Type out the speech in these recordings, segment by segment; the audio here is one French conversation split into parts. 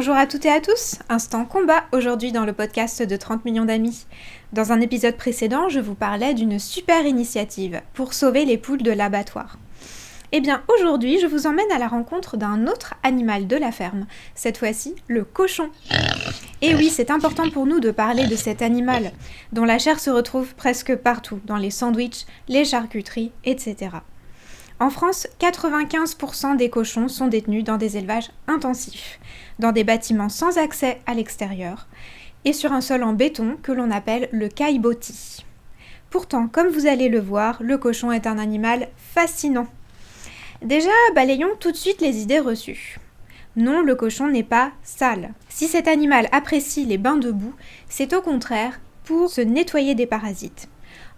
Bonjour à toutes et à tous, Instant Combat aujourd'hui dans le podcast de 30 millions d'amis. Dans un épisode précédent, je vous parlais d'une super initiative pour sauver les poules de l'abattoir. Eh bien aujourd'hui, je vous emmène à la rencontre d'un autre animal de la ferme, cette fois-ci le cochon. Et oui, c'est important pour nous de parler de cet animal, dont la chair se retrouve presque partout, dans les sandwichs, les charcuteries, etc. En France, 95% des cochons sont détenus dans des élevages intensifs, dans des bâtiments sans accès à l'extérieur, et sur un sol en béton que l'on appelle le caillebotis. Pourtant, comme vous allez le voir, le cochon est un animal fascinant. Déjà, balayons tout de suite les idées reçues. Non, le cochon n'est pas sale. Si cet animal apprécie les bains de boue, c'est au contraire pour se nettoyer des parasites.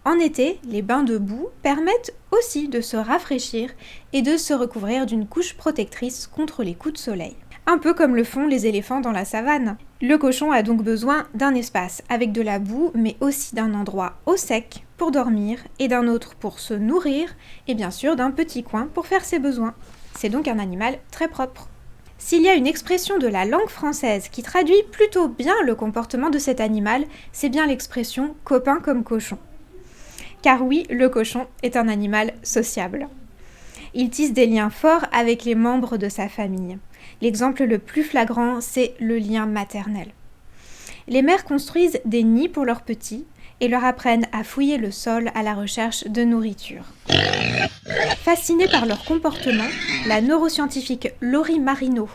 En été, les bains de boue permettent aussi de se rafraîchir et de se recouvrir d'une couche protectrice contre les coups de soleil. Un peu comme le font les éléphants dans la savane. Le cochon a donc besoin d'un espace avec de la boue, mais aussi d'un endroit au sec pour dormir et d'un autre pour se nourrir et bien sûr d'un petit coin pour faire ses besoins. C'est donc un animal très propre. S'il y a une expression de la langue française qui traduit plutôt bien le comportement de cet animal, c'est bien l'expression « copain comme cochon ». Car oui, le cochon est un animal sociable. Il tisse des liens forts avec les membres de sa famille. L'exemple le plus flagrant, c'est le lien maternel. Les mères construisent des nids pour leurs petits et leur apprennent à fouiller le sol à la recherche de nourriture. Fascinée par leur comportement, la neuroscientifique Laurie Marino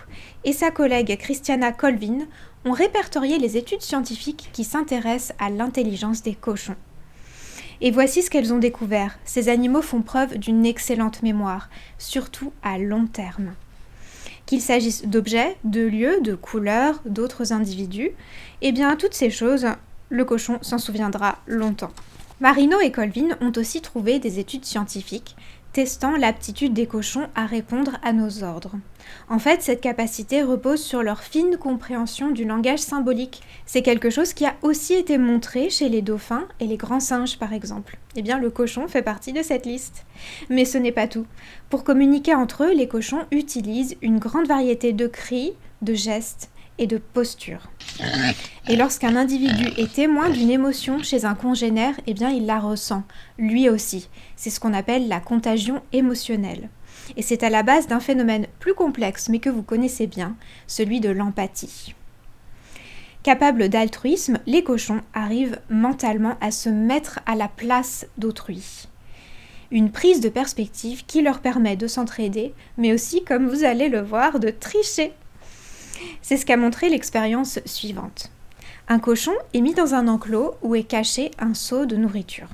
et sa collègue Christiana Colvin ont répertorié les études scientifiques qui s'intéressent à l'intelligence des cochons. Et voici ce qu'elles ont découvert. Ces animaux font preuve d'une excellente mémoire, surtout à long terme. Qu'il s'agisse d'objets, de lieux, de couleurs, d'autres individus, eh bien toutes ces choses, le cochon s'en souviendra longtemps. Marino et Colvin ont aussi trouvé des études scientifiques testant l'aptitude des cochons à répondre à nos ordres. En fait, cette capacité repose sur leur fine compréhension du langage symbolique. C'est quelque chose qui a aussi été montré chez les dauphins et les grands singes, par exemple. Eh bien, le cochon fait partie de cette liste. Mais ce n'est pas tout. Pour communiquer entre eux, les cochons utilisent une grande variété de cris, de gestes et de postures. Et lorsqu'un individu est témoin d'une émotion chez un congénère, eh bien il la ressent, lui aussi. C'est ce qu'on appelle la contagion émotionnelle. Et c'est à la base d'un phénomène plus complexe, mais que vous connaissez bien, celui de l'empathie. Capables d'altruisme, les cochons arrivent mentalement à se mettre à la place d'autrui. Une prise de perspective qui leur permet de s'entraider, mais aussi, comme vous allez le voir, de tricher. C'est ce qu'a montré l'expérience suivante. Un cochon est mis dans un enclos où est caché un seau de nourriture.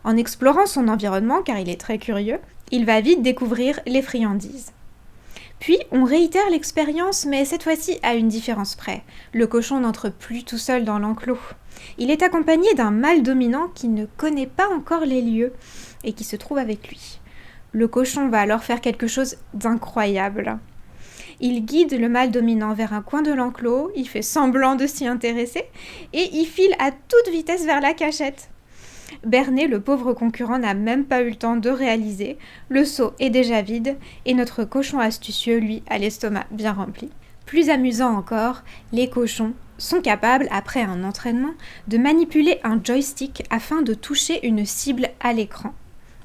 En explorant son environnement, car il est très curieux, il va vite découvrir les friandises. Puis, on réitère l'expérience, mais cette fois-ci à une différence près. Le cochon n'entre plus tout seul dans l'enclos. Il est accompagné d'un mâle dominant qui ne connaît pas encore les lieux et qui se trouve avec lui. Le cochon va alors faire quelque chose d'incroyable. Il guide le mâle dominant vers un coin de l'enclos, il fait semblant de s'y intéresser et il file à toute vitesse vers la cachette. Berné, le pauvre concurrent, n'a même pas eu le temps de réaliser. Le seau est déjà vide et notre cochon astucieux, lui, a l'estomac bien rempli. Plus amusant encore, les cochons sont capables, après un entraînement, de manipuler un joystick afin de toucher une cible à l'écran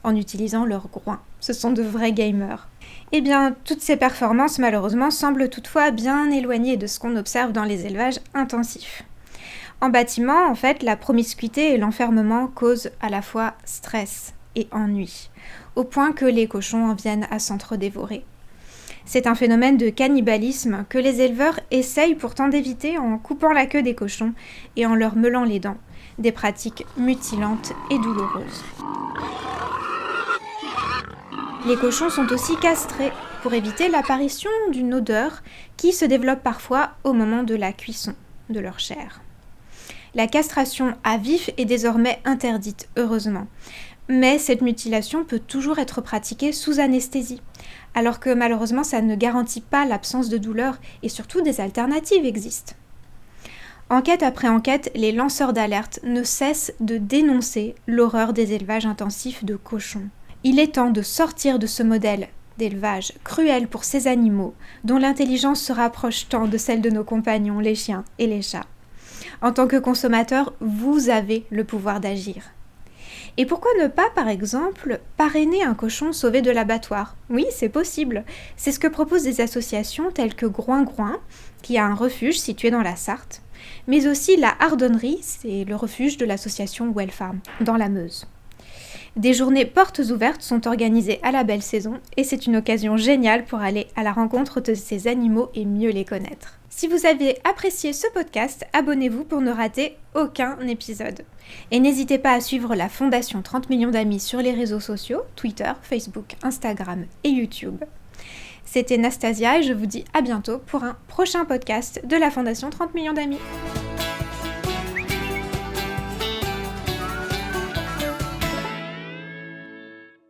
en utilisant leur groin. Ce sont de vrais gamers. Eh bien, toutes ces performances, malheureusement, semblent toutefois bien éloignées de ce qu'on observe dans les élevages intensifs. En bâtiment, en fait, la promiscuité et l'enfermement causent à la fois stress et ennui, au point que les cochons en viennent à s'entre-dévorer. C'est un phénomène de cannibalisme que les éleveurs essayent pourtant d'éviter en coupant la queue des cochons et en leur meulant les dents, des pratiques mutilantes et douloureuses. Les cochons sont aussi castrés pour éviter l'apparition d'une odeur qui se développe parfois au moment de la cuisson de leur chair. La castration à vif est désormais interdite, heureusement. Mais cette mutilation peut toujours être pratiquée sous anesthésie, alors que malheureusement ça ne garantit pas l'absence de douleur et surtout des alternatives existent. Enquête après enquête, les lanceurs d'alerte ne cessent de dénoncer l'horreur des élevages intensifs de cochons. Il est temps de sortir de ce modèle d'élevage cruel pour ces animaux, dont l'intelligence se rapproche tant de celle de nos compagnons, les chiens et les chats. En tant que consommateur, vous avez le pouvoir d'agir. Et pourquoi ne pas, par exemple, parrainer un cochon sauvé de l'abattoir ? Oui, c'est possible. C'est ce que proposent des associations telles que Groin-Groin, qui a un refuge situé dans la Sarthe, mais aussi la Ardonnerie, c'est le refuge de l'association Wellfarm, dans la Meuse. Des journées portes ouvertes sont organisées à la belle saison et c'est une occasion géniale pour aller à la rencontre de ces animaux et mieux les connaître. Si vous avez apprécié ce podcast, abonnez-vous pour ne rater aucun épisode. Et n'hésitez pas à suivre la Fondation 30 millions d'amis sur les réseaux sociaux, Twitter, Facebook, Instagram et YouTube. C'était Nastasia et je vous dis à bientôt pour un prochain podcast de la Fondation 30 millions d'amis.